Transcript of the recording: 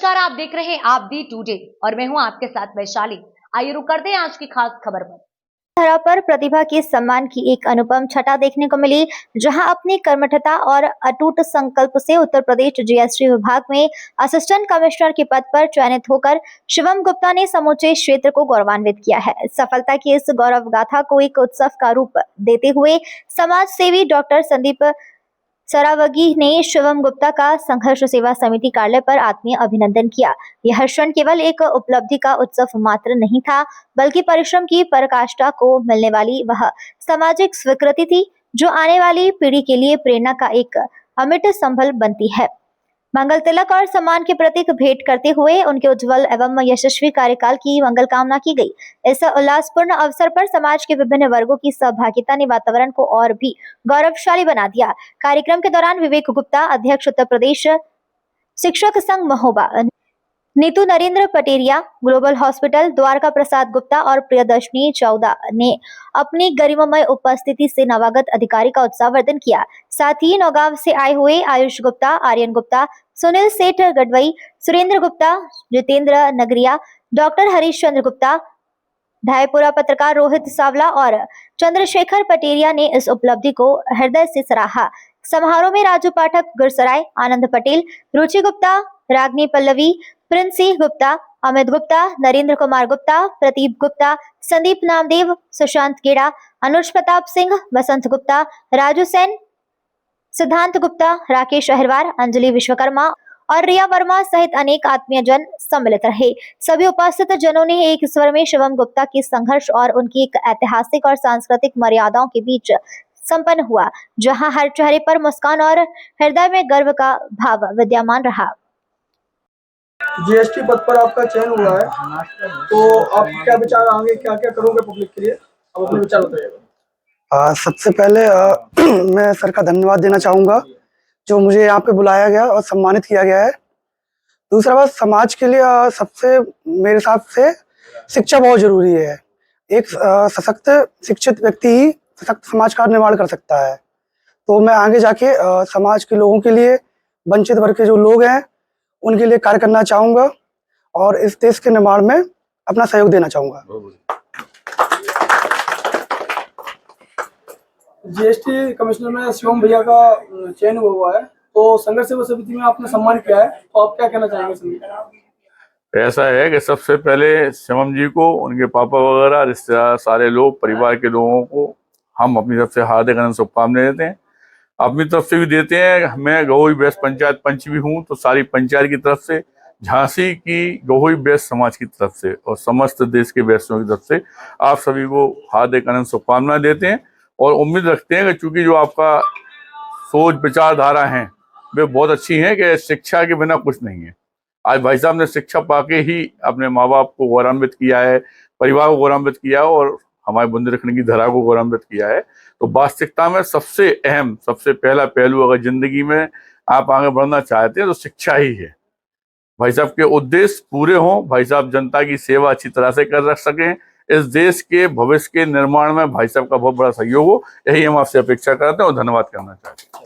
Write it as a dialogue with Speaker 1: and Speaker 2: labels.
Speaker 1: नमस्कार, आप देख रहे हैं आप दी टुडे और मैं हूं आपके साथ वैशाली। आइए रुक करते हैं आज की खास खबर पर।
Speaker 2: धरा पर प्रतिभा के सम्मान की एक अनुपम छटा देखने को मिली, जहां अपनी कर्मठता और अटूट संकल्प से उत्तर प्रदेश जीएसटी विभाग में असिस्टेंट कमिश्नर के पद पर चयनित होकर शिवम गुप्ता ने समूचे क्षेत्र को गौरवान्वित किया है। सफलता की इस गौरव गाथा को एक उत्सव का रूप देते हुए समाज सेवी डॉक्टर संदीप सरावगी ने शिवम गुप्ता का संघर्ष सेवा समिति कार्यालय पर आत्मीय अभिनंदन किया। यह क्षण केवल एक उपलब्धि का उत्सव मात्र नहीं था, बल्कि परिश्रम की पराकाष्ठा को मिलने वाली वह सामाजिक स्वीकृति थी जो आने वाली पीढ़ी के लिए प्रेरणा का एक अमिट संबल बनती है। मंगल तिलक और सम्मान के प्रतीक भेंट करते हुए उनके उज्जवल एवं यशस्वी कार्यकाल की मंगल कामना की गई। इस उल्लासपूर्ण अवसर पर समाज के विभिन्न वर्गों की सहभागिता ने वातावरण को और भी गौरवशाली बना दिया। कार्यक्रम के दौरान विवेक गुप्ता, अध्यक्ष उत्तर प्रदेश शिक्षक संघ महोबा, नीतू नरेंद्र पटेरिया, ग्लोबल हॉस्पिटल द्वारका प्रसाद गुप्ता और प्रियदर्शनी चौदा ने अपनी गरिमामय उपस्थिति से नवागत अधिकारी का उत्साहवर्धन किया। साथ ही नौगांव से आए हुए आयुष गुप्ता, आर्यन गुप्ता, सुनील सेठ गढ़वई, सुरेंद्र गुप्ता, जितेंद्र नगरिया, डॉक्टर हरीश चंद्र गुप्ता, ढाईपुरा पत्रकार रोहित सावला और चंद्रशेखर पटेरिया ने इस उपलब्धि को हृदय से सराहा। समारोह में राजू पाठक गुरसराय, आनंद पटेल, रुचि गुप्ता, रागनी पल्लवी, प्रिंसी गुप्ता, अमित गुप्ता, नरेंद्र कुमार गुप्ता, प्रदीप गुप्ता, संदीप नामदेव, सुशांत गेड़ा, अनुज प्रताप सिंह, बसंत गुप्ता, राजू सेन, सिद्धांत गुप्ता, राकेश अहिरवार, अंजलि विश्वकर्मा और रिया वर्मा सहित अनेक आत्मीय जन सम्मिलित रहे। सभी उपस्थित जनों ने एक स्वर में शिवम गुप्ता की संघर्ष और उनकी एक ऐतिहासिक और सांस्कृतिक मर्यादाओं के बीच संपन्न हुआ, जहां हर चेहरे पर मुस्कान और हृदय में गर्व का भाव विद्यमान रहा।
Speaker 3: जीएसटी पद पर आपका चयन हुआ है, तो आप क्या विचार आगे क्या क्या करोगे पब्लिक के लिए, आप अपने विचार बताइएगा।
Speaker 4: सबसे पहले मैं सर का धन्यवाद देना चाहूँगा जो मुझे यहाँ पे बुलाया गया और सम्मानित किया गया है। दूसरा बात, समाज के लिए सबसे मेरे हिसाब से शिक्षा बहुत जरूरी है। एक सशक्त शिक्षित व्यक्ति ही सशक्त समाज का निर्माण कर सकता है। तो मैं आगे जाके समाज के लोगों के लिए, वंचित वर्ग के जो लोग हैं उनके लिए कार्य करना चाहूँगा और इस देश के निर्माण में अपना सहयोग देना चाहूँगा।
Speaker 3: जीएसटी कमिश्नर में शिवम भैया का चयन हुआ है, तो संघर्ष सेवा समिति में आपने सम्मान किया है, तो आप क्या कहना चाहेंगे समिति?
Speaker 5: ऐसा है कि सबसे पहले शिवम जी को, उनके पापा वगैरह, रिश्तेदार, सारे लोग, परिवार के लोगों को हम अपनी तरफ से हार्दिक अभिनंदन शुभकामनाएं देते हैं। अपनी तरफ से भी देते हैं। मैं गहोई बैस पंचायत पंच भी हूँ, तो सारी पंचायत की तरफ से, झांसी की गहोई बैस समाज की तरफ से और समस्त देश के बैसियों की तरफ से आप सभी को हार्दिक अभिनंदन शुभकामनाएं देते हैं और उम्मीद रखते हैं कि चूंकि जो आपका सोच विचारधारा है वे बहुत अच्छी हैं कि शिक्षा के बिना कुछ नहीं है। आज भाई साहब ने शिक्षा पाके ही अपने माँ बाप को गौरवान्वित किया है, परिवार को गौरवान्वित किया है और हमारे बुंदेलखंड की धरा को गौरवान्वित किया है। तो वास्तविकता में सबसे अहम, सबसे पहला पहलू अगर जिंदगी में आप आगे बढ़ना चाहते हैं तो शिक्षा ही है। भाई साहब के उद्देश्य पूरे हों, भाई साहब जनता की सेवा अच्छी तरह से कर रख सकें, इस देश के भविष्य के निर्माण में भाई साहब का बहुत बड़ा सहयोग हो, यही हम आपसे अपेक्षा करते हैं और धन्यवाद करना चाहते हैं।